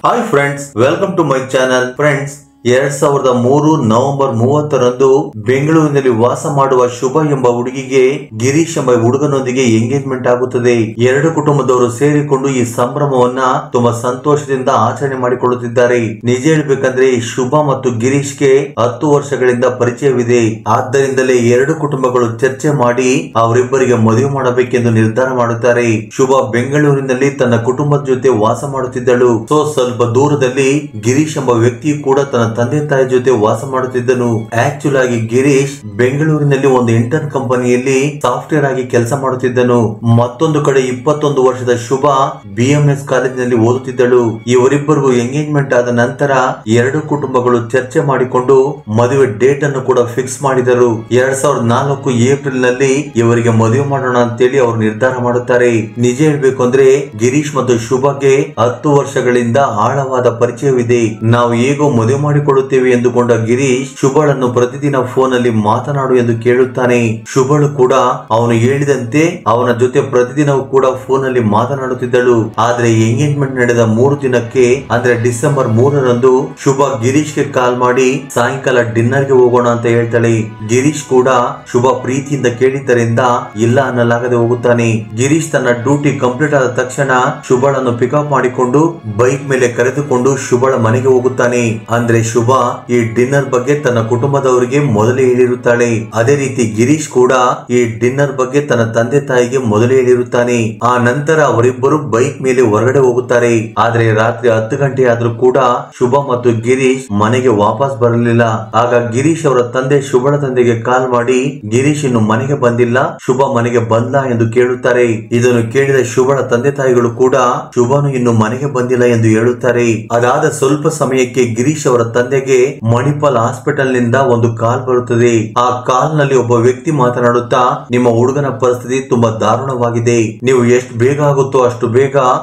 Hi friends, welcome to my channel. Friends, 2003 November 30ರಂದು ಬೆಂಗಳೂರಿನಲ್ಲಿ ವಾಸ ಮಾಡುವ ಶುಭ ಎಂಬ ಹುಡುಗಿಗೆ ಗಿರೀಶ್ ಎಂಬ ಹುಡುಗನೊಂದಿಗೆ ಎಂಗೇಜ್ಮೆಂಟ್ ಆಗುತ್ತದೆ. ಎರಡು ಕುಟುಂಬದವರು ಸೇರಿಕೊಂಡು ಈ ಸಂಭ್ರಮವನ್ನ ತುಂಬಾ ಸಂತೋಷದಿಂದ ಆಚರಣೆ ಮಾಡಿಕೊಳ್ಳುತ್ತಿದ್ದಾರೆ. ನಿಜ ಹೇಳ್ಬೇಕಂದ್ರೆ ಶುಭ ಮತ್ತು ಗಿರೀಶ್ಗೆ 10 ವರ್ಷಗಳಿಂದ ಪರಿಚಯವಿದೆ. ಆದ್ದರಿಂದಲೇ ಎರಡು ಕುಟುಂಬಗಳು ಚರ್ಚೆ ಮಾಡಿ ಅವರಿಬ್ಬರಿಗೆ ಮದುವೆ ಮಾಡಬೇಕೆಂದು ನಿರ್ಧಾರ ಮಾಡುತ್ತಾರೆ. ಶುಭ ಬೆಂಗಳೂರಿನಲ್ಲಿ ತನ್ನ ಕುಟುಂಬದ ಜೊತೆ ವಾಸ ಮಾಡುತ್ತಿದ್ದಳು. ಸ್ವಲ್ಪ ದೂರದಲ್ಲಿ ಗಿರೀಶ್ ಎಂಬ ವ್ಯಕ್ತಿ ಕೂಡ ತನ್ನ ತಂದೆ ತಾಯಿ ಜೊತೆ ವಾಸ ಮಾಡುತ್ತಿದ್ದನು. ಆಕ್ಚುಲ್ ಆಗಿ ಗಿರೀಶ್ ಬೆಂಗಳೂರಿನಲ್ಲಿ ಒಂದು ಇಂಟರ್ನ್ ಕಂಪನಿಯಲ್ಲಿ ಸಾಫ್ಟ್ವೇರ್ ಆಗಿ ಕೆಲಸ ಮಾಡುತ್ತಿದ್ದನು. ಮತ್ತೊಂದು ಕಡೆ 21 ವರ್ಷದ ಶುಭ BMS ಕಾಲೇಜಿನಲ್ಲಿ ಓದುತ್ತಿದ್ದಳು. ಇವರಿಬ್ಬರಿಗೂ ಎಂಗೇಜ್ಮೆಂಟ್ ಆದ ನಂತರ ಎರಡು ಕುಟುಂಬಗಳು ಚರ್ಚೆ ಮಾಡಿಕೊಂಡು ಮದುವೆ ಡೇಟ್ ಅನ್ನು ಕೂಡ ಫಿಕ್ಸ್ ಮಾಡಿದರು. 2004 ಏಪ್ರಿಲ್ ನಲ್ಲಿ ಇವರಿಗೆ ಮದುವೆ ಮಾಡೋಣ ಅಂತೇಳಿ ಅವರು ನಿರ್ಧಾರ ಮಾಡುತ್ತಾರೆ. ನಿಜ ಹೇಳ್ಬೇಕು ಅಂದ್ರೆ ಗಿರೀಶ್ ಮತ್ತು ಶುಭಗೆ 10 ವರ್ಷಗಳಿಂದ ಆಳವಾದ ಪರಿಚಯವಿದೆ. ನಾವು ಹೇಗೋ ಮದುವೆ ಮಾಡಿಕೊಳ್ಳುತ್ತೇವೆ ಎಂದುಕೊಂಡ ಗಿರೀಶ್ ಶುಭಳನ್ನು ಪ್ರತಿದಿನ ಫೋನ್ ಅಲ್ಲಿ ಮಾತನಾಡು ಎಂದು ಕೇಳುತ್ತಾನೆ. ಶುಭಳು ಕೂಡ ಅವನು ಹೇಳಿದಂತೆ ಅವನ ಜೊತೆ ಪ್ರತಿದಿನವೂ ಕೂಡ ಫೋನ್ ಅಲ್ಲಿ ಮಾತನಾಡುತ್ತಿದ್ದಳು. ಆದ್ರೆ ಎಂಗೇಜ್ಮೆಂಟ್ ನಡೆದ 3 ದಿನಕ್ಕೆ ಅಂದ್ರೆ ಡಿಸೆಂಬರ್ 3ರಂದು ಶುಭ ಗಿರೀಶ್ಗೆ ಕಾಲ್ ಮಾಡಿ ಸಾಯಂಕಾಲ ಡಿನ್ನರ್ ಗೆ ಹೋಗೋಣ ಅಂತ ಹೇಳ್ತಾಳೆ. ಗಿರೀಶ್ ಕೂಡ ಶುಭ ಪ್ರೀತಿಯಿಂದ ಕೇಳಿದ್ದರಿಂದ ಇಲ್ಲ ಅನ್ನಲಾಗದೆ ಹೋಗುತ್ತಾನೆ. ಗಿರೀಶ್ ತನ್ನ ಡ್ಯೂಟಿ ಕಂಪ್ಲೀಟ್ ಆದ ತಕ್ಷಣ ಶುಭಳನ್ನು ಪಿಕಪ್ ಮಾಡಿಕೊಂಡು ಬೈಕ್ ಮೇಲೆ ಕರೆದುಕೊಂಡು ಶುಭಳ ಮನೆಗೆ ಹೋಗುತ್ತಾನೆ. ಅಂದ್ರೆ ಶುಭ ಈ ಡಿನ್ನರ್ ಬಗ್ಗೆ ತನ್ನ ಕುಟುಂಬದವರಿಗೆ ಮೊದಲೇ ಹೇಳಿರುತ್ತಾಳೆ. ಅದೇ ರೀತಿ ಗಿರೀಶ್ ಕೂಡ ಈ ಡಿನ್ನರ್ ಬಗ್ಗೆ ತನ್ನ ತಂದೆ ತಾಯಿಗೆ ಮೊದಲೇ ಹೇಳಿರುತ್ತಾನೆ. ಆ ನಂತರ ಅವರಿಬ್ಬರು ಬೈಕ್ ಮೇಲೆ ಹೊರಗಡೆ ಹೋಗುತ್ತಾರೆ. ಆದ್ರೆ ರಾತ್ರಿ 10 ಗಂಟೆ ಆದ್ರೂ ಕೂಡ ಶುಭ ಮತ್ತು ಗಿರೀಶ್ ಮನೆಗೆ ವಾಪಸ್ ಬರಲಿಲ್ಲ. ಆಗ ಗಿರೀಶ್ ಅವರ ತಂದೆ ಶುಭಳ ತಂದೆಗೆ ಕಾಲ್ ಮಾಡಿ ಗಿರೀಶ್ ಇನ್ನು ಮನೆಗೆ ಬಂದಿಲ್ಲ, ಶುಭ ಮನೆಗೆ ಬಂದ ಎಂದು ಕೇಳುತ್ತಾರೆ. ಇದನ್ನು ಕೇಳಿದ ಶುಭಳ ತಂದೆ ತಾಯಿಗಳು ಕೂಡ ಶುಭನು ಇನ್ನು ಮನೆಗೆ ಬಂದಿಲ್ಲ ಎಂದು ಹೇಳುತ್ತಾರೆ. ಅದಾದ ಸ್ವಲ್ಪ ಸಮಯಕ್ಕೆ ಗಿರೀಶ್ ಅವರ ತಂದೆಗೆ ಮಣಿಪಾಲ್ ಹಾಸ್ಪಿಟಲ್ ನಿಂದ ಒಂದು ಕಾಲ್ ಬರುತ್ತದೆ. ಆ ಕಾಲ್ ನಲ್ಲಿ ಒಬ್ಬ ವ್ಯಕ್ತಿ ಮಾತನಾಡುತ್ತಾ ನಿಮ್ಮ ಹುಡುಗನ ಪರಿಸ್ಥಿತಿ ತುಂಬಾ ದಾರುಣವಾಗಿದೆ, ನೀವು ಎಷ್ಟು ಬೇಗ ಆಗುತ್ತೋ ಅಷ್ಟು ಬೇಗ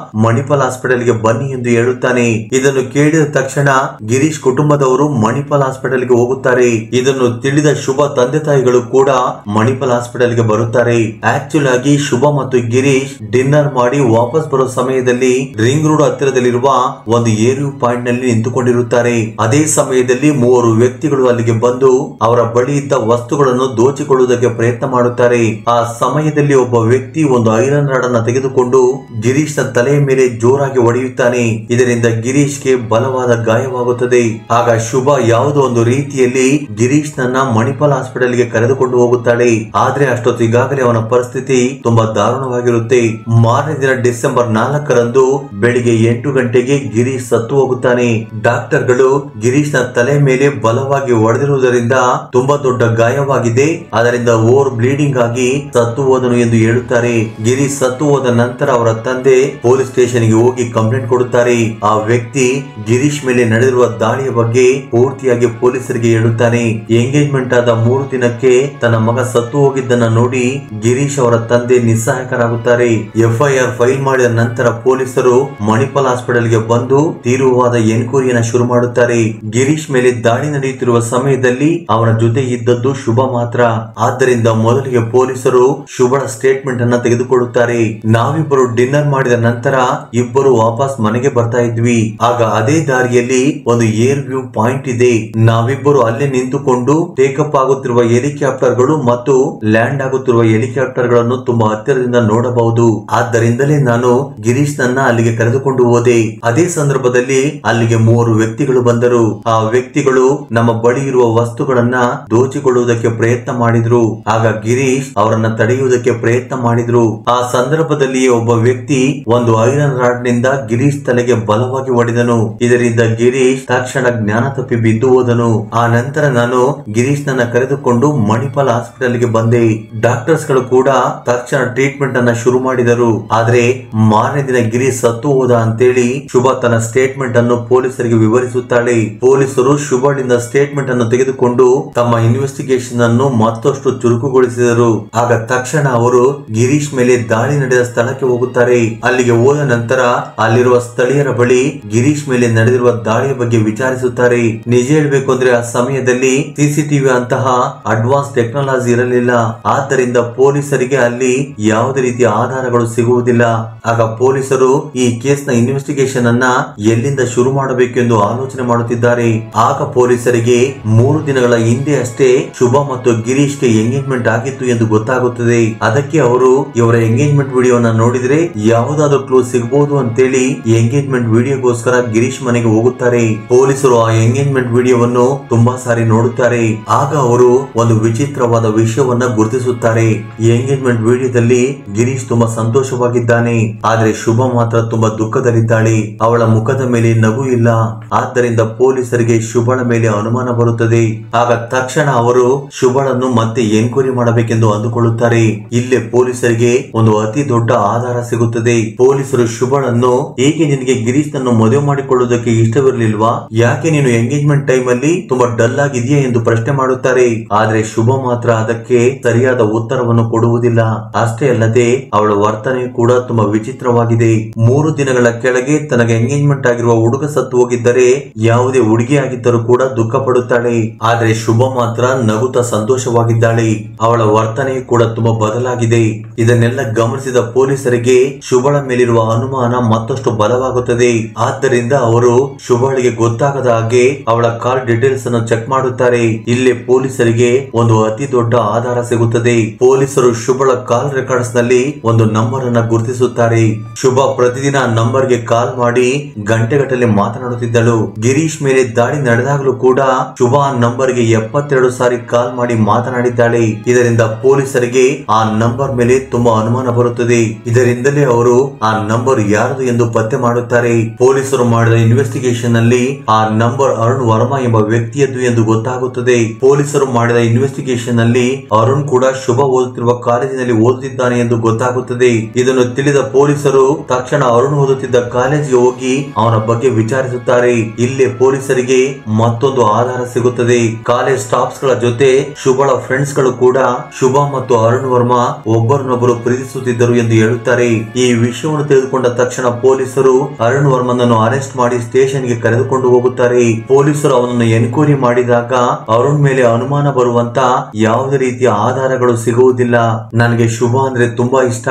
ಮಣಿಪಾಲ್ ಹಾಸ್ಪಿಟಲ್ ಗೆ ಬನ್ನಿ ಎಂದು ಹೇಳುತ್ತಾನೆ. ಇದನ್ನು ಕೇಳಿದ ತಕ್ಷಣ ಗಿರೀಶ್ ಕುಟುಂಬದವರು ಮಣಿಪಾಲ್ ಹಾಸ್ಪಿಟಲ್ ಗೆ ಹೋಗುತ್ತಾರೆ. ಇದನ್ನು ತಿಳಿದ ಶುಭ ತಂದೆ ತಾಯಿಗಳು ಕೂಡ ಮಣಿಪಾಲ್ ಹಾಸ್ಪಿಟಲ್ ಗೆ ಬರುತ್ತಾರೆ. ಆಕ್ಚುಲ್ ಆಗಿ ಶುಭ ಮತ್ತು ಗಿರೀಶ್ ಡಿನ್ನರ್ ಮಾಡಿ ವಾಪಸ್ ಬರೋ ಸಮಯದಲ್ಲಿ ರಿಂಗ್ ರೋಡ್ ಹತ್ತಿರದಲ್ಲಿರುವ ಒಂದು ಏರಿಯೋ ಪಾಯಿಂಟ್ ನಲ್ಲಿ ನಿಂತುಕೊಂಡಿರುತ್ತಾರೆ. ಅದೇ ಸಮಯದಲ್ಲಿ 3 ವ್ಯಕ್ತಿಗಳು ಅಲ್ಲಿಗೆ ಬಂದು ಅವರ ಬಳಿ ಇದ್ದ ವಸ್ತುಗಳನ್ನು ದೋಚಿಕೊಳ್ಳುವುದಕ್ಕೆ ಪ್ರಯತ್ನ ಮಾಡುತ್ತಾರೆ. ಆ ಸಮಯದಲ್ಲಿ ಒಬ್ಬ ವ್ಯಕ್ತಿ ಒಂದು ಐರನ್ ರಾಡ್ ಅನ್ನು ತೆಗೆದುಕೊಂಡು ಗಿರೀಶ್ ನ ತಲೆಯ ಮೇಲೆ ಜೋರಾಗಿ ಹೊಡೆಯುತ್ತಾನೆ. ಇದರಿಂದ ಗಿರೀಶ್ ಗೆ ಬಲವಾದ ಗಾಯವಾಗುತ್ತದೆ. ಆಗ ಶುಭ ಯಾವುದೋ ಒಂದು ರೀತಿಯಲ್ಲಿ ಗಿರೀಶ್ ನನ್ನ ಮಣಿಪಾಲ್ ಹಾಸ್ಪಿಟಲ್ ಗೆ ಕರೆದುಕೊಂಡು ಹೋಗುತ್ತಾಳೆ. ಆದ್ರೆ ಅಷ್ಟೊತ್ತಿಗಾಗಲೇ ಅವನ ಪರಿಸ್ಥಿತಿ ತುಂಬಾ ದಾರುಣವಾಗಿರುತ್ತೆ. ಮಾರನೇ ದಿನ ಡಿಸೆಂಬರ್ 4ರಂದು ಬೆಳಿಗ್ಗೆ 8 ಗಂಟೆಗೆ ಗಿರೀಶ್ ಸತ್ತು ಹೋಗುತ್ತಾನೆ. ಡಾಕ್ಟರ್ಗಳು ಗಿರೀಶ್ ನ ತಲೆ ಮೇಲೆ ಬಲವಾಗಿ ಹೊಡೆದಿರುವುದರಿಂದ ತುಂಬಾ ದೊಡ್ಡ ಗಾಯವಾಗಿದೆ, ಅದರಿಂದ ಓವರ್ ಬ್ಲೀಡಿಂಗ್ ಆಗಿ ಸತ್ತು ಹೋದನು ಎಂದು ಹೇಳುತ್ತಾರೆ. ಗಿರೀಶ್ ಸತ್ತು ಹೋದ ನಂತರ ಅವರ ತಂದೆ ಪೊಲೀಸ್ ಸ್ಟೇಷನ್ ಗೆ ಹೋಗಿ ಕಂಪ್ಲೇಂಟ್ ಕೊಡುತ್ತಾರೆ. ಆ ವ್ಯಕ್ತಿ ಗಿರೀಶ್ ಮೇಲೆ ನಡೆದಿರುವ ದಾಳಿಯ ಬಗ್ಗೆ ಪೂರ್ತಿಯಾಗಿ ಪೊಲೀಸರಿಗೆ ಹೇಳುತ್ತಾನೆ. ಎಂಗೇಜ್ಮೆಂಟ್ ಆದ 3 ದಿನಕ್ಕೆ ತನ್ನ ಮಗ ಸತ್ತು ಹೋಗಿದ್ದನ್ನ ನೋಡಿ ಗಿರೀಶ್ ಅವರ ತಂದೆ ನಿಸ್ಸಹಾಯಕರಾಗುತ್ತಾರೆ. FIR ಫೈಲ್ ಮಾಡಿದ ನಂತರ ಪೊಲೀಸರು ಮಣಿಪಾಲ್ ಹಾಸ್ಪಿಟಲ್ ಗೆ ಬಂದು ತೀವ್ರವಾದ ಎನ್ಕ್ವೈರಿಯನ್ನು ಶುರು ಮಾಡುತ್ತಾರೆ. ಗಿರೀಶ್ ಮೇಲೆ ದಾಳಿ ನಡೆಯುತ್ತಿರುವ ಸಮಯದಲ್ಲಿ ಅವನ ಜೊತೆ ಇದ್ದದ್ದು ಶುಭ ಮಾತ್ರ. ಆದ್ದರಿಂದ ಮೊದಲಿಗೆ ಪೊಲೀಸರು ಶುಭಳ ಸ್ಟೇಟ್ಮೆಂಟ್ ಅನ್ನ ತೆಗೆದುಕೊಳ್ಳುತ್ತಾರೆ. ನಾವಿಬ್ಬರು ಡಿನ್ನರ್ ಮಾಡಿದ ನಂತರ ಇಬ್ಬರು ವಾಪಸ್ ಮನೆಗೆ ಬರ್ತಾ ಇದ್ವಿ. ಆಗ ಅದೇ ದಾರಿಯಲ್ಲಿ ಒಂದು ಏರ್ ವ್ಯೂ ಪಾಯಿಂಟ್ ಇದೆ. ನಾವಿಬ್ಬರು ಅಲ್ಲೇ ನಿಂತುಕೊಂಡು ಟೇಕಪ್ ಆಗುತ್ತಿರುವ ಹೆಲಿಕಾಪ್ಟರ್ಗಳು ಮತ್ತು ಲ್ಯಾಂಡ್ ಆಗುತ್ತಿರುವ ಹೆಲಿಕಾಪ್ಟರ್ ಗಳನ್ನು ತುಂಬಾ ಹತ್ತಿರದಿಂದ ನೋಡಬಹುದು. ಆದ್ದರಿಂದಲೇ ನಾನು ಗಿರೀಶ್ ನನ್ನ ಅಲ್ಲಿಗೆ ಕರೆದುಕೊಂಡು ಹೋದೆ. ಅದೇ ಸಂದರ್ಭದಲ್ಲಿ ಅಲ್ಲಿಗೆ 3 ವ್ಯಕ್ತಿಗಳು ಬಂದರು. ಆ ವ್ಯಕ್ತಿಗಳು ನಮ್ಮ ಬಳಿ ಇರುವ ವಸ್ತುಗಳನ್ನ ದೋಚಿಕೊಳ್ಳುವುದಕ್ಕೆ ಪ್ರಯತ್ನ ಮಾಡಿದ್ರು. ಆಗ ಗಿರೀಶ್ ಅವರನ್ನ ತಡೆಯುವುದಕ್ಕೆ ಪ್ರಯತ್ನ ಮಾಡಿದ್ರು. ಆ ಸಂದರ್ಭದಲ್ಲಿ ಒಬ್ಬ ವ್ಯಕ್ತಿ ಒಂದು ಐರನ್ ರಾಡ್ ನಿಂದ ಗಿರೀಶ್ ತಲೆಗೆ ಬಲವಾಗಿ ಹೊಡೆದನು. ಇದರಿಂದ ಗಿರೀಶ್ ತಕ್ಷಣ ಜ್ಞಾನ ತಪ್ಪಿ ಬಿದ್ದು ಹೋದನು. ಆ ನಂತರ ನಾನು ಗಿರೀಶ್ ನನ್ನ ಕರೆದುಕೊಂಡು ಮಣಿಪಾಲ್ ಹಾಸ್ಪಿಟಲ್ ಗೆ ಬಂದೆ. ಡಾಕ್ಟರ್ಸ್ ಗಳು ಕೂಡ ತಕ್ಷಣ ಟ್ರೀಟ್ಮೆಂಟ್ ಅನ್ನ ಶುರು ಮಾಡಿದರು. ಆದ್ರೆ ಮಾರನೇ ದಿನ ಗಿರೀಶ್ ಸತ್ತು ಹೋದ ಅಂತೇಳಿ ಶುಭ ತನ್ನ ಸ್ಟೇಟ್ಮೆಂಟ್ ಅನ್ನು ಪೊಲೀಸರಿಗೆ ವಿವರಿಸುತ್ತಾಳೆ. ಪೊಲೀಸರು ಶುಭಳಿಂದ ಸ್ಟೇಟ್ಮೆಂಟ್ ಅನ್ನು ತೆಗೆದುಕೊಂಡು ತಮ್ಮ ಇನ್ವೆಸ್ಟಿಗೇಷನ್ ಅನ್ನು ಮತ್ತಷ್ಟು ಚುರುಕುಗೊಳಿಸಿದರು. ಆಗ ತಕ್ಷಣ ಅವರು ಗಿರೀಶ್ ಮೇಲೆ ದಾಳಿ ನಡೆದ ಸ್ಥಳಕ್ಕೆ ಹೋಗುತ್ತಾರೆ. ಅಲ್ಲಿಗೆ ಹೋದ ನಂತರ ಅಲ್ಲಿರುವ ಸ್ಥಳೀಯರ ಬಳಿ ಗಿರೀಶ್ ಮೇಲೆ ನಡೆದಿರುವ ದಾಳಿಯ ಬಗ್ಗೆ ವಿಚಾರಿಸುತ್ತಾರೆ. ನಿಜ ಹೇಳ್ಬೇಕು ಅಂದ್ರೆ ಆ ಸಮಯದಲ್ಲಿ ಸಿಸಿಟಿವಿ ಅಂತಹ ಅಡ್ವಾನ್ಸ್ ಟೆಕ್ನಾಲಜಿ ಇರಲಿಲ್ಲ. ಆದ್ದರಿಂದ ಪೊಲೀಸರಿಗೆ ಅಲ್ಲಿ ಯಾವುದೇ ರೀತಿಯ ಆಧಾರಗಳು ಸಿಗುವುದಿಲ್ಲ. ಆಗ ಪೊಲೀಸರು ಈ ಕೇಸ್ ನ ಇನ್ವೆಸ್ಟಿಗೇಷನ್ ಅನ್ನ ಎಲ್ಲಿಂದ ಶುರು ಮಾಡಬೇಕೆಂದು ಆಲೋಚನೆ ಮಾಡುತ್ತಿದ್ದಾರೆ. ಆಗ ಪೊಲೀಸರಿಗೆ 3 ದಿನಗಳ ಹಿಂದೆ ಅಷ್ಟೇ ಶುಭ ಮತ್ತು ಗಿರೀಶ್ ಗೆ ಎಂಗೇಜ್ಮೆಂಟ್ ಆಗಿತ್ತು ಎಂದು ಗೊತ್ತಾಗುತ್ತದೆ. ಅದಕ್ಕೆ ಅವರು ಇವರ ಎಂಗೇಜ್ಮೆಂಟ್ ವಿಡಿಯೋನ ನೋಡಿದ್ರೆ ಯಾವುದಾದ್ರೂ ಕ್ಲೂ ಸಿಗಬಹುದು ಅಂತೇಳಿ ಎಂಗೇಜ್ಮೆಂಟ್ ವಿಡಿಯೋಗೋಸ್ಕರ ಗಿರೀಶ್ ಮನೆಗೆ ಹೋಗುತ್ತಾರೆ. ಪೊಲೀಸರು ಆ ಎಂಗೇಜ್ಮೆಂಟ್ ವಿಡಿಯೋವನ್ನು ತುಂಬಾ ಸಾರಿ ನೋಡುತ್ತಾರೆ. ಆಗ ಅವರು ಒಂದು ವಿಚಿತ್ರವಾದ ವಿಷಯವನ್ನ ಗುರುತಿಸುತ್ತಾರೆ. ಈ ಎಂಗೇಜ್ಮೆಂಟ್ ವಿಡಿಯೋದಲ್ಲಿ ಗಿರೀಶ್ ತುಂಬಾ ಸಂತೋಷವಾಗಿದ್ದಾನೆ, ಆದ್ರೆ ಶುಭ ಮಾತ್ರ ತುಂಬಾ ದುಃಖದಲ್ಲಿದ್ದಾಳೆ. ಅವಳ ಮುಖದ ಮೇಲೆ ನಗು ಇಲ್ಲ. ಆದ್ದರಿಂದ ಪೊಲೀಸರಿಗೆ ಶುಭಳ ಮೇಲೆ ಅನುಮಾನ ಬರುತ್ತದೆ. ಆಗ ತಕ್ಷಣ ಅವರು ಶುಭಳನ್ನು ಮತ್ತೆ ಎನ್ಕ್ವೈರಿ ಮಾಡಬೇಕೆಂದು ಅಂದುಕೊಳ್ಳುತ್ತಾರೆ. ಇಲ್ಲೇ ಪೊಲೀಸರಿಗೆ ಒಂದು ಅತಿ ದೊಡ್ಡ ಆಧಾರ ಸಿಗುತ್ತದೆ. ಪೊಲೀಸರು ಶುಭಳನ್ನು ಏಕೆ ನಿನಗೆ ಗಿರೀಶ್ ನನ್ನು ಮದುವೆ ಮಾಡಿಕೊಳ್ಳುವುದಕ್ಕೆ ಇಷ್ಟವಿರಲಿಲ್ವಾ, ಯಾಕೆ ನೀನು ಎಂಗೇಜ್ಮೆಂಟ್ ಟೈಮ್ ಅಲ್ಲಿ ತುಂಬಾ ಡಲ್ ಆಗಿದೆಯಾ ಎಂದು ಪ್ರಶ್ನೆ ಮಾಡುತ್ತಾರೆ. ಆದ್ರೆ ಶುಭ ಮಾತ್ರ ಅದಕ್ಕೆ ಸರಿಯಾದ ಉತ್ತರವನ್ನು ಕೊಡುವುದಿಲ್ಲ. ಅಷ್ಟೇ ಅಲ್ಲದೆ ಅವಳ ವರ್ತನೆ ಕೂಡ ತುಂಬಾ ವಿಚಿತ್ರವಾಗಿದೆ. 3 ದಿನಗಳ ಕೆಳಗೆ ತನಗೆ ಎಂಗೇಜ್ಮೆಂಟ್ ಆಗಿರುವ ಹುಡುಗ ಸತ್ತು ಹೋಗಿದ್ದರೆ ಯಾವುದೇ ಹುಡುಗಿ ಆಗಿದ್ದರೂ ಕೂಡ ದುಃಖ ಪಡುತ್ತಾಳೆ. ಆದ್ರೆ ಶುಭ ಮಾತ್ರ ನಗುತ್ತಾ ಸಂತೋಷವಾಗಿದ್ದಾಳೆ. ಅವಳ ವರ್ತನೆ ಕೂಡ ತುಂಬಾ ಬದಲಾಗಿದೆ. ಇದನ್ನೆಲ್ಲ ಗಮನಿಸಿದ ಪೊಲೀಸರಿಗೆ ಶುಭಳ ಮೇಲಿರುವ ಅನುಮಾನ ಮತ್ತಷ್ಟು ಬಲವಾಗುತ್ತದೆ. ಆದ್ದರಿಂದ ಅವರು ಶುಭಳಿಗೆ ಗೊತ್ತಾಗದ ಹಾಗೆ ಅವಳ ಕಾಲ್ ಡೀಟೇಲ್ಸ್ ಅನ್ನು ಚೆಕ್ ಮಾಡುತ್ತಾರೆ. ಇಲ್ಲಿ ಪೊಲೀಸರಿಗೆ ಒಂದು ಅತಿ ದೊಡ್ಡ ಆಧಾರ ಸಿಗುತ್ತದೆ. ಪೊಲೀಸರು ಶುಭಳ ಕಾಲ್ ರೆಕಾರ್ಡ್ಸ್ ನಲ್ಲಿ ಒಂದು ನಂಬರ್ ಅನ್ನ ಗುರುತಿಸುತ್ತಾರೆ. ಶುಭ ಪ್ರತಿದಿನ ನಂಬರ್ ಗೆ ಕಾಲ್ ಮಾಡಿ ಗಂಟೆಗಟ್ಟಲೆ ಮಾತನಾಡುತ್ತಿದ್ದಳು. ಗಿರೀಶ್ ಮೇಲೆ ದಾಳಿ ನಡೆದಾಗಲೂ ಕೂಡ ಶುಭ ನಂಬರ್ ಗೆ 72 ಸಾರಿ ಕಾಲ್ ಮಾಡಿ ಮಾತನಾಡಿದ್ದಾಳೆ. ಇದರಿಂದ ಪೊಲೀಸರಿಗೆ ಆ ನಂಬರ್ ಮೇಲೆ ತುಂಬಾ ಅನುಮಾನ ಬರುತ್ತದೆ. ಇದರಿಂದಲೇ ಅವರು ಆ ನಂಬರ್ ಯಾರದು ಎಂದು ಪತ್ತೆ ಮಾಡುತ್ತಾರೆ. ಪೊಲೀಸರು ಮಾಡಿದ ಇನ್ವೆಸ್ಟಿಗೇಷನ್ ನಲ್ಲಿ ಆ ನಂಬರ್ ಅರುಣ್ ವರ್ಮಾ ಎಂಬ ವ್ಯಕ್ತಿಯದ್ದು ಎಂದು ಗೊತ್ತಾಗುತ್ತದೆ. ಪೊಲೀಸರು ಮಾಡಿದ ಇನ್ವೆಸ್ಟಿಗೇಷನ್ ನಲ್ಲಿ ಅರುಣ್ ಕೂಡ ಶುಭ ಓದುತ್ತಿರುವ ಕಾಲೇಜಿನಲ್ಲಿ ಓದುತ್ತಿದ್ದಾನೆ ಎಂದು ಗೊತ್ತಾಗುತ್ತದೆ. ಇದನ್ನು ತಿಳಿದ ಪೊಲೀಸರು ತಕ್ಷಣ ಅರುಣ್ ಓದುತ್ತಿದ್ದ ಕಾಲೇಜಿಗೆ ಹೋಗಿ ಅವನ ಬಗ್ಗೆ ವಿಚಾರಿಸುತ್ತಾರೆ. ಇಲ್ಲೇ ಪೊಲೀಸರಿಗೆ ಮತ್ತೊಂದು ಆಧಾರ ಸಿಗುತ್ತದೆ. ಕಾಲೇಜ್ ಸ್ಟಾಫ್ಸ್ ಗಳ ಜೊತೆ ಶುಭಳ ಫ್ರೆಂಡ್ಸ್ ಗಳು ಕೂಡ ಶುಭ ಮತ್ತು ಅರುಣ್ ವರ್ಮಾ ಒಬ್ಬರನ್ನೊಬ್ಬರು ಪ್ರೀತಿಸುತ್ತಿದ್ದರು ಎಂದು ಹೇಳುತ್ತಾರೆ. ಈ ವಿಷಯವನ್ನು ತಿಳಿದುಕೊಂಡ ತಕ್ಷಣ ಪೊಲೀಸರು ಅರುಣ್ ವರ್ಮನನ್ನು ಅರೆಸ್ಟ್ ಮಾಡಿ ಸ್ಟೇಷನ್ ಗೆ ಕರೆದುಕೊಂಡು ಹೋಗುತ್ತಾರೆ. ಪೊಲೀಸರು ಅವನನ್ನು ಎನ್ಕ್ವೈರಿ ಮಾಡಿದಾಗ ಅರುಣ್ ಮೇಲೆ ಅನುಮಾನ ಬರುವಂತ ಯಾವುದೇ ರೀತಿಯ ಆಧಾರಗಳು ಸಿಗುವುದಿಲ್ಲ. ನನಗೆ ಶುಭ ಅಂದ್ರೆ ತುಂಬಾ ಇಷ್ಟ,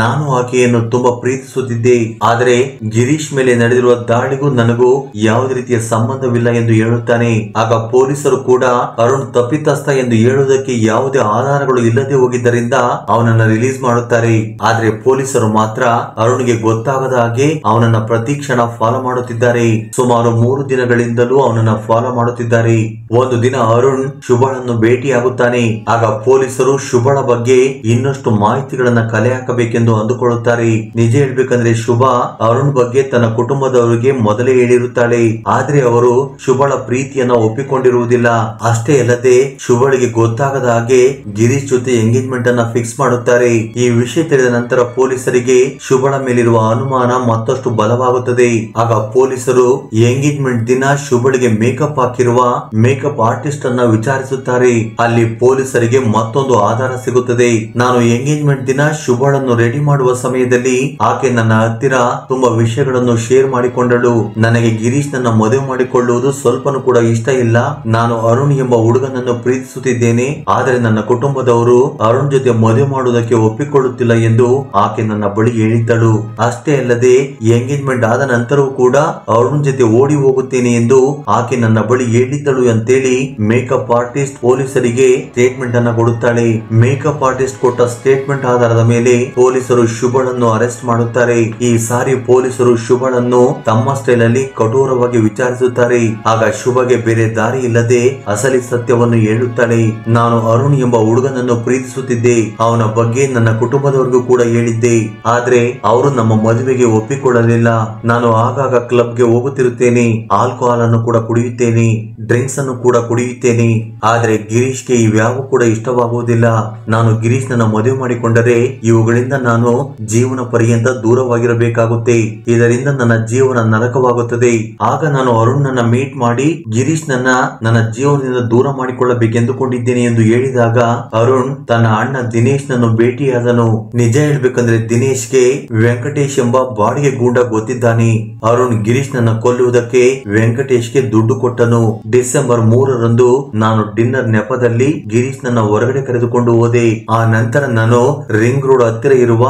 ನಾನು ಆಕೆಯನ್ನು ತುಂಬಾ ಪ್ರೀತಿಸುತ್ತಿದ್ದೆ. ಆದ್ರೆ ಗಿರೀಶ್ ಮೇಲೆ ನಡೆದಿರುವ ದಾಳಿಗೂ ನನಗೂ ಯಾವುದೇ ರೀತಿಯ ಸಂಬಂಧವಿಲ್ಲ ಎಂದು ಹೇಳುತ್ತಾನೆ. ಆಗ ಪೊಲೀಸರು ಕೂಡ ಅರುಣ್ ತಪ್ಪಿತಸ್ಥ ಎಂದು ಹೇಳುವುದಕ್ಕೆ ಯಾವುದೇ ಆಧಾರಗಳು ಇಲ್ಲದೆ ಹೋಗಿದ್ದರಿಂದ ಅವನನ್ನ ರಿಲೀಸ್ ಮಾಡುತ್ತಾರೆ. ಆದ್ರೆ ಪೊಲೀಸರು ಮಾತ್ರ ಅರುಣ್ಗೆ ಗೊತ್ತಾಗದ ಹಾಗೆ ಅವನನ್ನ ಪ್ರತಿ ಕ್ಷಣ ಫಾಲೋ ಮಾಡುತ್ತಿದ್ದಾರೆ. ಸುಮಾರು 3 ದಿನಗಳಿಂದಲೂ ಅವನನ್ನ ಫಾಲೋ ಮಾಡುತ್ತಿದ್ದಾರೆ. ಒಂದು ದಿನ ಅರುಣ್ ಶುಭಳನ್ನು ಭೇಟಿಯಾಗುತ್ತಾನೆ. ಆಗ ಪೊಲೀಸರು ಶುಭಳ ಬಗ್ಗೆ ಇನ್ನಷ್ಟು ಮಾಹಿತಿಗಳನ್ನ ಕಲೆ ಹಾಕಬೇಕೆಂದು ಅಂದುಕೊಳ್ಳುತ್ತಾರೆ. ನಿಜ ಹೇಳ್ಬೇಕಂದ್ರೆ ಶುಭ ಅರುಣ್ ಬಗ್ಗೆ ತನ್ನ ಕುಟುಂಬದವರಿಗೆ ಮೊದಲೇ ಹೇಳಿರುತ್ತಾಳೆ. ಆದ್ರೆ ಅವರು ಶುಭಳ ಪ್ರೀತಿಯನ್ನ ಒಪ್ಪಿಕೊಂಡಿರುವುದಿಲ್ಲ. ಅಷ್ಟೇ ಅಲ್ಲದೆ ಶುಭಳಿಗೆ ಗೊತ್ತಾಗದ ಹಾಗೆ ಗಿರೀಶ್ ಜೊತೆ ಎಂಗೇಜ್ಮೆಂಟ್ ಅನ್ನ ಫಿಕ್ಸ್ ಮಾಡುತ್ತಾರೆ. ಈ ವಿಷಯ ತಿಳಿದ ನಂತರ ಪೊಲೀಸರಿಗೆ ಶುಭಳ ಮೇಲಿರುವ ಅನುಮಾನ ಮತ್ತಷ್ಟು ಬಲವಾಗುತ್ತದೆ. ಆಗ ಪೊಲೀಸರು ಎಂಗೇಜ್ಮೆಂಟ್ ದಿನ ಶುಭಳಿಗೆ ಮೇಕಪ್ ಹಾಕಿರುವ ಮೇಕಪ್ ಆರ್ಟಿಸ್ಟ್ ಅನ್ನ ವಿಚಾರಿಸುತ್ತಾರೆ. ಅಲ್ಲಿ ಪೊಲೀಸರಿಗೆ ಮತ್ತೊಂದು ಆಧಾರ ಸಿಗುತ್ತದೆ. ನಾನು ಎಂಗೇಜ್ಮೆಂಟ್ ದಿನ ಶುಭಳನ್ನು ರೆಡಿ ಮಾಡುವ ಸಮಯದಲ್ಲಿ ಆಕೆ ನನ್ನ ಹತ್ತಿರ ತುಂಬಾ ವಿಷಯಗಳನ್ನು ಶೇರ್ ಮಾಡಿಕೊಂಡಳು. ನನಗೆ ಗಿರೀಶ್ ನನ್ನ ಮದುವೆ ಮಾಡಿಕೊಳ್ಳುವುದು ಸ್ವಲ್ಪನೂ ಕೂಡ ಇಷ್ಟ ಇಲ್ಲ. ನಾನು ಅರುಣ್ ಎಂಬ ಹುಡುಗನನ್ನು ಪ್ರೀತಿಸುತ್ತಿದ್ದೇನೆ. ಆದರೆ ನನ್ನ ಕುಟುಂಬದವರು ಅರುಣ್ ಜೊತೆ ಮದುವೆ ಮಾಡುವುದಕ್ಕೆ ಒಪ್ಪಿಕೊಳ್ಳುತ್ತಿಲ್ಲ ಎಂದು ಆಕೆ ನನ್ನ ಬಳಿ ಹೇಳಿದ್ದಳು. ಅಷ್ಟೇ ಅಲ್ಲದೆ ಎಂಗೇಜ್ಮೆಂಟ್ ಆದ ನಂತರವೂ ಕೂಡ ಅರುಣ್ ಜೊತೆ ಓಡಿ ಹೋಗುತ್ತೇನೆ ಎಂದು ಆಕೆ ನನ್ನ ಬಳಿ ಹೇಳಿದ್ದಳು ಅಂತೇಳಿ ಮೇಕಪ್ ಆರ್ಟಿಸ್ಟ್ ಪೊಲೀಸರಿಗೆ ಸ್ಟೇಟ್ಮೆಂಟ್ ಅನ್ನ ಕೊಡುತ್ತಾಳೆ. ಮೇಕಪ್ ಆರ್ಟಿಸ್ಟ್ ಕೊಟ್ಟ ಸ್ಟೇಟ್ಮೆಂಟ್ ಆಧಾರದ ಮೇಲೆ ಪೊಲೀಸರು ಶುಭಳನ್ನು ಅರೆಸ್ಟ್ ಮಾಡುತ್ತಾರೆ. ಈ ಸಾರಿ ಪೊಲೀಸರು ಶುಭಳನ್ನು ತಮ್ಮ ಸ್ಟೈಲ್ ಅಲ್ಲಿ ಕಠೋರವಾಗಿ ವಿಚಾರಿಸುತ್ತಾರೆ. ಆಗ ಶುಭಗೆ ಬೇರೆ ದಾರಿ ಇಲ್ಲದೆ ಅಸಲಿ ಸತ್ಯವನ್ನು ಹೇಳುತ್ತಾಳೆ. ನಾನು ಅರುಣ್ ಎಂಬ ಹುಡುಗನನ್ನು ಪ್ರೀತಿಸುತ್ತಿದ್ದೆ. ಅವನ ಬಗ್ಗೆ ನನ್ನ ಕುಟುಂಬದವರಿಗೂ ಕೂಡ ಹೇಳಿದ್ದೆ. ಆದ್ರೆ ಅವರು ನಮ್ಮ ಮದುವೆಗೆ ಒಪ್ಪಿಕೊಳ್ಳಲಿಲ್ಲ. ನಾನು ಆಗಾಗ ಕ್ಲಬ್ ಗೆ ಹೋಗುತ್ತಿರುತ್ತೇನೆ, ಆಲ್ಕೋಹಾಲ್ ಅನ್ನು ಕೂಡ ಕುಡಿಯುತ್ತೇನೆ, ಡ್ರಿಂಕ್ಸ್ ಅನ್ನು ಕೂಡ ಕುಡಿಯುತ್ತೇನೆ. ಆದ್ರೆ ಗಿರೀಶ್ ಗೆ ಇವ್ಯಾವು ಕೂಡ ಇಷ್ಟವಾಗುವುದಿಲ್ಲ. ನಾನು ಗಿರೀಶ್ ನನ್ನ ಮದುವೆ ಮಾಡಿಕೊಂಡರೆ ಇವುಗಳಿಂದ ನಾನು ಜೀವನ ಪರ್ಯಂತ ದೂರವಾಗಿರಬೇಕಾಗುತ್ತೆ. ಇದರಿಂದ ನನ್ನ ಜೀವನ ನರಕವಾಗುತ್ತದೆ. ಆಗ ನಾನು ಅರುಣ್ ಶುಭನನ್ನ ಮೀಟ್ ಮಾಡಿ ಗಿರೀಶ್ ನನ್ನ ಜೀವನದಿಂದ ದೂರ ಮಾಡಿಕೊಳ್ಳಬೇಕೆಂದುಕೊಂಡಿದ್ದೇನೆ ಎಂದು ಹೇಳಿದಾಗ ಅರುಣ್ ತನ್ನ ಅಣ್ಣ ದಿನೇಶ್ ನನ್ನು ಭೇಟಿಯಾದನು. ನಿಜ ಹೇಳ್ಬೇಕಂದ್ರೆ ದಿನೇಶ್ಗೆ ವೆಂಕಟೇಶ್ ಎಂಬ ಬಾಡಿಗೆ ಗೂಂಡ ಗೊತ್ತಿದ್ದಾನೆ. ಅರುಣ್ ಗಿರೀಶ್ ನನ್ನ ಕೊಲ್ಲುವುದಕ್ಕೆ ವೆಂಕಟೇಶ್ಗೆ ದುಡ್ಡು ಕೊಟ್ಟನು. ಡಿಸೆಂಬರ್ 3ರಂದು ನಾನು ಡಿನ್ನರ್ ನೆಪದಲ್ಲಿ ಗಿರೀಶ್ ನನ್ನ ಹೊರಗಡೆ ಕರೆದುಕೊಂಡು ಹೋದೆ. ಆ ನಂತರ ನಾನು ರಿಂಗ್ ರೋಡ್ ಹತ್ತಿರ ಇರುವ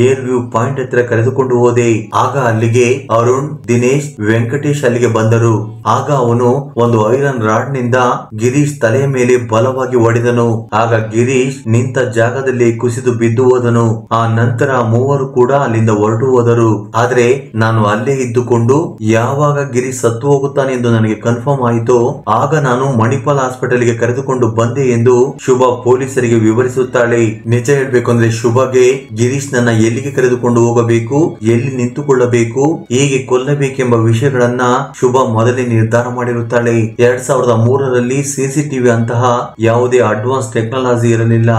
ಏರ್ ವ್ಯೂ ಪಾಯಿಂಟ್ ಹತ್ತಿರ ಕರೆದುಕೊಂಡು ಹೋದೆ. ಆಗ ಅಲ್ಲಿಗೆ ಅರುಣ್, ದಿನೇಶ್, ವೆಂಕಟೇಶ್ ಅಲ್ಲಿಗೆ ಬಂದರು. ಆಗ ಅವನು ಒಂದು ಐರನ್ ರಾಡ್ ನಿಂದ ಗಿರೀಶ್ ತಲೆಯ ಮೇಲೆ ಬಲವಾಗಿ ಹೊಡೆದನು. ಆಗ ಗಿರೀಶ್ ನಿಂತ ಜಾಗದಲ್ಲಿ ಕುಸಿದು ಬಿದ್ದು ಹೋದನು. ಆ ನಂತರ ಮೂವರು ಕೂಡ ಅಲ್ಲಿಂದ ಹೊರಟು ಹೋದರು. ಆದ್ರೆ ನಾನು ಅಲ್ಲೇ ಇದ್ದುಕೊಂಡು ಯಾವಾಗ ಗಿರೀಶ್ ಸತ್ತು ಹೋಗುತ್ತಾನೆ ಎಂದು ನನಗೆ ಕನ್ಫರ್ಮ್ ಆಯಿತು, ಆಗ ನಾನು ಮಣಿಪಾಲ್ ಹಾಸ್ಪಿಟಲ್ ಗೆ ಕರೆದುಕೊಂಡು ಬಂದೆ ಎಂದು ಶುಭ ಪೊಲೀಸರಿಗೆ ವಿವರಿಸುತ್ತಾಳೆ. ನಿಜ ಹೇಳ್ಬೇಕು ಅಂದ್ರೆ ಶುಭಗೆ ಗಿರೀಶ್ ನನ್ನ ಎಲ್ಲಿಗೆ ಕರೆದುಕೊಂಡು ಹೋಗಬೇಕು, ಎಲ್ಲಿ ನಿಂತುಕೊಳ್ಳಬೇಕು, ಹೇಗೆ ಕೊಲ್ಲಬೇಕೆಂಬ ವಿಷಯಗಳನ್ನ ಶುಭ ಮೊದಲೇ ನಿರ್ಧಾರ ಮಾಡಿರುತ್ತಾಳೆ. 2003ರಲ್ಲಿ ಸಿಸಿಟಿವಿ ಅಂತಹ ಯಾವುದೇ ಅಡ್ವಾನ್ಸ್ ಟೆಕ್ನಾಲಜಿ ಇರಲಿಲ್ಲ.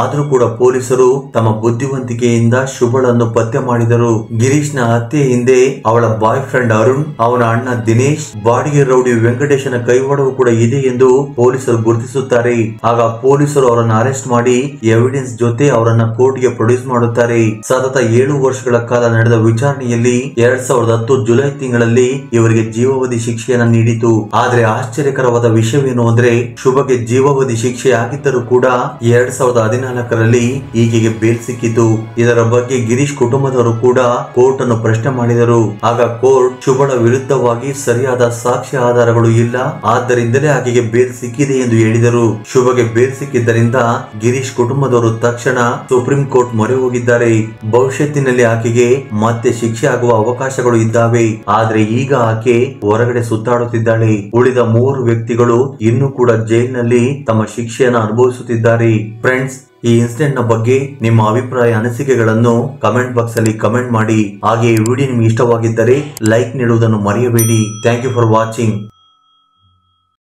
ಆದ್ರೂ ಕೂಡ ಪೊಲೀಸರು ತಮ್ಮ ಬುದ್ಧಿವಂತಿಕೆಯಿಂದ ಶುಭಳನ್ನು ಪತ್ತೆ ಮಾಡಿದರು. ಗಿರೀಶ್ ನ ಹತ್ಯೆ ಹಿಂದೆ ಅವಳ ಬಾಯ್ ಫ್ರೆಂಡ್ ಅರುಣ್, ಅವನ ಅಣ್ಣ ದಿನೇಶ್, ಬಾಡಿಗೆ ರೌಡಿ ವೆಂಕಟೇಶನ ಕೈವಾಡವು ಕೂಡ ಇದೆ ಎಂದು ಪೊಲೀಸರು ಗುರುತಿಸುತ್ತಾರೆ. ಆಗ ಪೊಲೀಸರು ಅವರನ್ನು ಅರೆಸ್ಟ್ ಮಾಡಿ ಎವಿಡೆನ್ಸ್ ಜೊತೆ ಅವರನ್ನ ಕೋರ್ಟ್ಗೆ ಪ್ರೊಡ್ಯೂಸ್ ಮಾಡುತ್ತಾರೆ. ಸತತ 7 ವರ್ಷಗಳ ಕಾಲ ನಡೆದ ವಿಚಾರಣೆಯಲ್ಲಿ 2010 ಜುಲೈ ತಿಂಗಳಲ್ಲಿ ಇವರಿಗೆ ಜೀವಾವಧಿ ಶಿಕ್ಷೆಯನ್ನು ನೀಡಿತು. ಆದ್ರೆ ಆಶ್ಚರ್ಯಕರವಾದ ವಿಷಯವೇನು ಅಂದ್ರೆ ಶುಭಗೆ ಜೀವಾವಧಿ ಶಿಕ್ಷೆ ಆಗಿದ್ದರೂ ಕೂಡ 2014ರಲ್ಲಿ ಈಕೆಗೆ ಬೇಲ್ ಸಿಕ್ಕಿತು. ಇದರ ಬಗ್ಗೆ ಗಿರೀಶ್ ಕುಟುಂಬದವರು ಕೂಡ ಕೋರ್ಟ್ ಅನ್ನು ಪ್ರಶ್ನೆ ಮಾಡಿದರು. ಆಗ ಕೋರ್ಟ್ ಶುಭಳ ವಿರುದ್ಧವಾಗಿ ಸರಿಯಾದ ಸಾಕ್ಷ್ಯ ಆಧಾರಗಳು ಇಲ್ಲ, ಆದ್ದರಿಂದಲೇ ಆಕೆಗೆ ಬೇಲ್ ಸಿಕ್ಕಿದೆ ಎಂದು ಹೇಳಿದರು. ಶುಭಗೆ ಬೇಲ್ ಸಿಕ್ಕಿದ್ದರಿಂದ ಗಿರೀಶ್ ಕುಟುಂಬದವರು ತಕ್ಷಣ ಸುಪ್ರೀಂ ಕೋರ್ಟ್ ಮೊರೆ ಹೋಗಿದ್ದಾರೆ. ಭವಿಷ್ಯತ್ತಿನಲ್ಲಿ ಆಕೆಗೆ ಮತ್ತೆ ಶಿಕ್ಷೆ ಆಗುವ ಅವಕಾಶಗಳು ಇದ್ದಾವೆ. ಆದ್ರೆ ಈಗ ಆಕೆ ಹೊರಗಡೆ ಸುತ್ತಾಡುತ್ತಿದ್ದಾಳೆ. ಉಳಿದ 3 ವ್ಯಕ್ತಿಗಳು ಇನ್ನೂ ಕೂಡ ಜೈಲಿನಲ್ಲಿ ತಮ್ಮ ಶಿಕ್ಷೆಯನ್ನು ಅನುಭವಿಸುತ್ತಿದ್ದಾರೆ. ಫ್ರೆಂಡ್ಸ್, ಈ ಇನ್ಸಿಡೆಂಟ್ ನ ಬಗ್ಗೆ ನಿಮ್ಮ ಅಭಿಪ್ರಾಯ ಅನಿಸಿಕೆಗಳನ್ನು ಕಮೆಂಟ್ ಬಾಕ್ಸ್ ಅಲ್ಲಿ ಕಮೆಂಟ್ ಮಾಡಿ. ಹಾಗೆ ಈ ವಿಡಿಯೋ ನಿಮ್ಗೆ ಇಷ್ಟವಾಗಿದ್ದರೆ ಲೈಕ್ ನೀಡುವುದನ್ನು ಮರೆಯಬೇಡಿ. Thank you for watching.